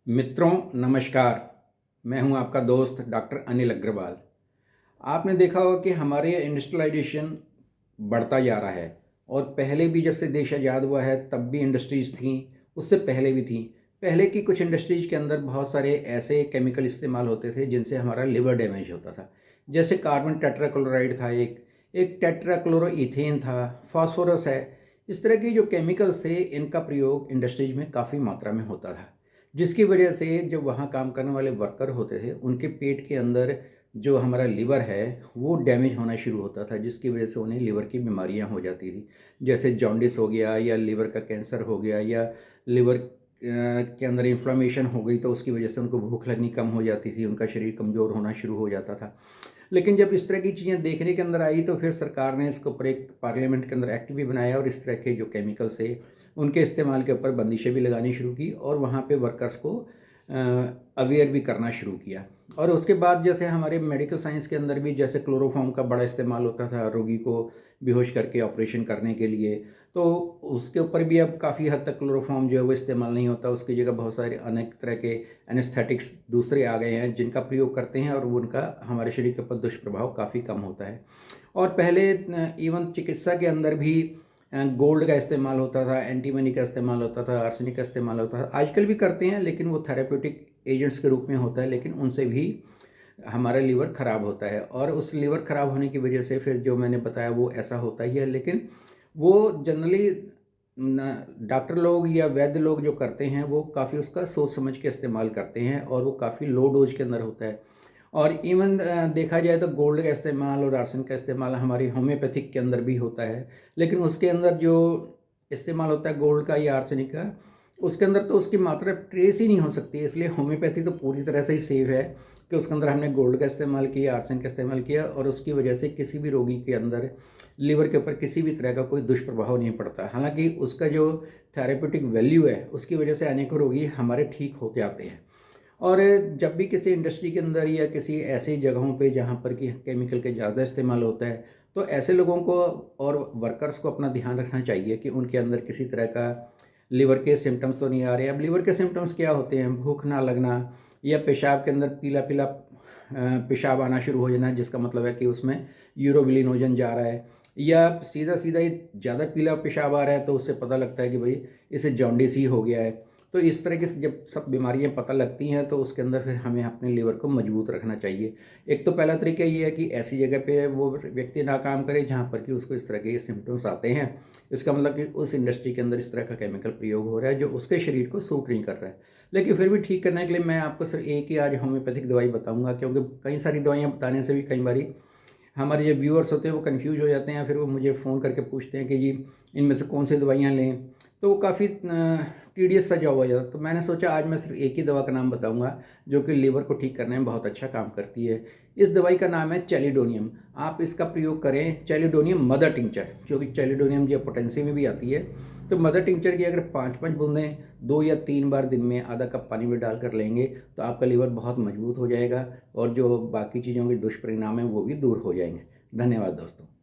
मित्रों नमस्कार। मैं हूं आपका दोस्त डॉक्टर अनिल अग्रवाल। आपने देखा होगा कि हमारे इंडस्ट्रियलाइजेशन बढ़ता जा रहा है और पहले भी जब से देश आज़ाद हुआ है तब भी इंडस्ट्रीज़ थीं, उससे पहले भी थीं। पहले की कुछ इंडस्ट्रीज़ के अंदर बहुत सारे ऐसे केमिकल इस्तेमाल होते थे जिनसे हमारा लिवर डैमेज होता था। जैसे कार्बन टेट्राक्लोराइड था, एक टेट्राक्लोरोइथेन था, फास्फोरस है। इस तरह के जो केमिकल्स थे इनका प्रयोग इंडस्ट्रीज में काफ़ी मात्रा में होता था, जिसकी वजह से जो वहाँ काम करने वाले वर्कर होते थे उनके पेट के अंदर जो हमारा लिवर है वो डैमेज होना शुरू होता था, जिसकी वजह से उन्हें लिवर की बीमारियां हो जाती थी। जैसे जॉन्डिस हो गया या लिवर का कैंसर हो गया या लिवर के अंदर इन्फ्लामेशन हो गई, तो उसकी वजह से उनको भूख लगनी कम हो जाती थी, उनका शरीर कमज़ोर होना शुरू हो जाता था। लेकिन जब इस तरह की चीज़ें देखने के अंदर आई तो फिर सरकार ने इसके ऊपर एक पार्लियामेंट के अंदर एक्ट भी बनाया और इस तरह के जो केमिकल्स है उनके इस्तेमाल के ऊपर बंदिशें भी लगानी शुरू की और वहाँ पे वर्कर्स को अवेयर भी करना शुरू किया। और उसके बाद जैसे हमारे मेडिकल साइंस के अंदर भी जैसे क्लोरोफॉर्म का बड़ा इस्तेमाल होता था रोगी को बेहोश करके ऑपरेशन करने के लिए, तो उसके ऊपर भी अब काफ़ी हद तक क्लोरोफॉर्म जो है वो इस्तेमाल नहीं होता। उसकी जगह बहुत सारे अनेक तरह के एनेस्थेटिक्स दूसरे आ गए हैं जिनका प्रयोग करते हैं और उनका हमारे शरीर के ऊपर दुष्प्रभाव काफ़ी कम होता है। और पहले इवन चिकित्सा के अंदर भी गोल्ड का इस्तेमाल होता था, एंटीमनी का इस्तेमाल होता था, आर्सेनिक का इस्तेमाल होता था। आजकल भी करते हैं लेकिन वो थेरेप्यूटिक एजेंट्स के रूप में होता है, लेकिन उनसे भी हमारा लीवर ख़राब होता है और उस लीवर ख़राब होने की वजह से फिर जो मैंने बताया वो ऐसा होता ही है। लेकिन वो जनरली डॉक्टर लोग या वैद्य लोग जो करते हैं वो काफ़ी उसका सोच समझ के इस्तेमाल करते हैं और वो काफ़ी लो डोज के अंदर होता है। और इवन देखा जाए तो गोल्ड का इस्तेमाल और आर्सेनिक का इस्तेमाल हमारी होम्योपैथिक के अंदर भी होता है, लेकिन उसके अंदर जो इस्तेमाल होता है गोल्ड का या आर्सेनिक का, उसके अंदर तो उसकी मात्रा ट्रेस ही नहीं हो सकती है। इसलिए होम्योपैथी तो पूरी तरह से ही सेफ है कि उसके अंदर हमने गोल्ड का इस्तेमाल किया, आर्सेनिक का इस्तेमाल किया और उसकी वजह से किसी भी रोगी के अंदर लिवर के ऊपर किसी भी तरह का कोई दुष्प्रभाव नहीं पड़ता। हालांकि उसका जो थेरेप्यूटिक वैल्यू है उसकी वजह से अनेकों रोगी हमारे ठीक होते आते हैं। और जब भी किसी इंडस्ट्री के अंदर या किसी ऐसी जगहों पे जहाँ पर कि केमिकल के ज़्यादा इस्तेमाल होता है, तो ऐसे लोगों को और वर्कर्स को अपना ध्यान रखना चाहिए कि उनके अंदर किसी तरह का लिवर के सिम्टम्स तो नहीं आ रहे। अब लिवर के सिम्टम्स क्या होते हैं? भूख ना लगना या पेशाब के अंदर पीला पीला पेशाब आना शुरू हो जाना, जिसका मतलब है कि उसमें यूरोबिलिनोजन जा रहा है, या सीधा सीधा ही ज़्यादा पीला पेशाब आ रहा है तो उससे पता लगता है कि भाई इसे जॉन्डिस ही हो गया है। तो इस तरह की जब सब बीमारियां पता लगती हैं तो उसके अंदर फिर हमें अपने लीवर को मजबूत रखना चाहिए। एक तो पहला तरीका ये है कि ऐसी जगह पे वो व्यक्ति ना काम करे जहाँ पर कि उसको इस तरह के सिम्टम्स आते हैं। इसका मतलब कि उस इंडस्ट्री के अंदर इस तरह का केमिकल प्रयोग हो रहा है जो उसके शरीर को सूट नहीं कर रहा है। लेकिन फिर भी ठीक करने के लिए मैं आपको सिर्फ एक ही आज होम्योपैथिक दवाई बताऊँगा, क्योंकि कई सारी दवाइयाँ बताने से भी कई बारी हमारे जो व्यूअर्स होते हैं वो कंफ्यूज हो जाते हैं। फिर वो मुझे फ़ोन करके पूछते हैं कि जी इनमें से कौन सी दवाइयाँ लें, तो वो काफ़ी टीडियस सा जॉब हो जाता है। तो मैंने सोचा आज मैं सिर्फ एक ही दवा का नाम बताऊंगा जो कि लीवर को ठीक करने में बहुत अच्छा काम करती है। इस दवाई का नाम है चैलिडोनियम। आप इसका प्रयोग करें चैलिडोनियम मदर टिंचर, क्योंकि चैलिडोनियम जो पोटेंशियम में भी आती है। तो मदर टिंचर की अगर 5-5 बूंदें 2 या 3 बार दिन में आधा कप पानी में डालकर लेंगे तो आपका लीवर बहुत मजबूत हो जाएगा और जो बाकी चीज़ों के दुष्परिणाम हैं वो भी दूर हो जाएंगे। धन्यवाद दोस्तों।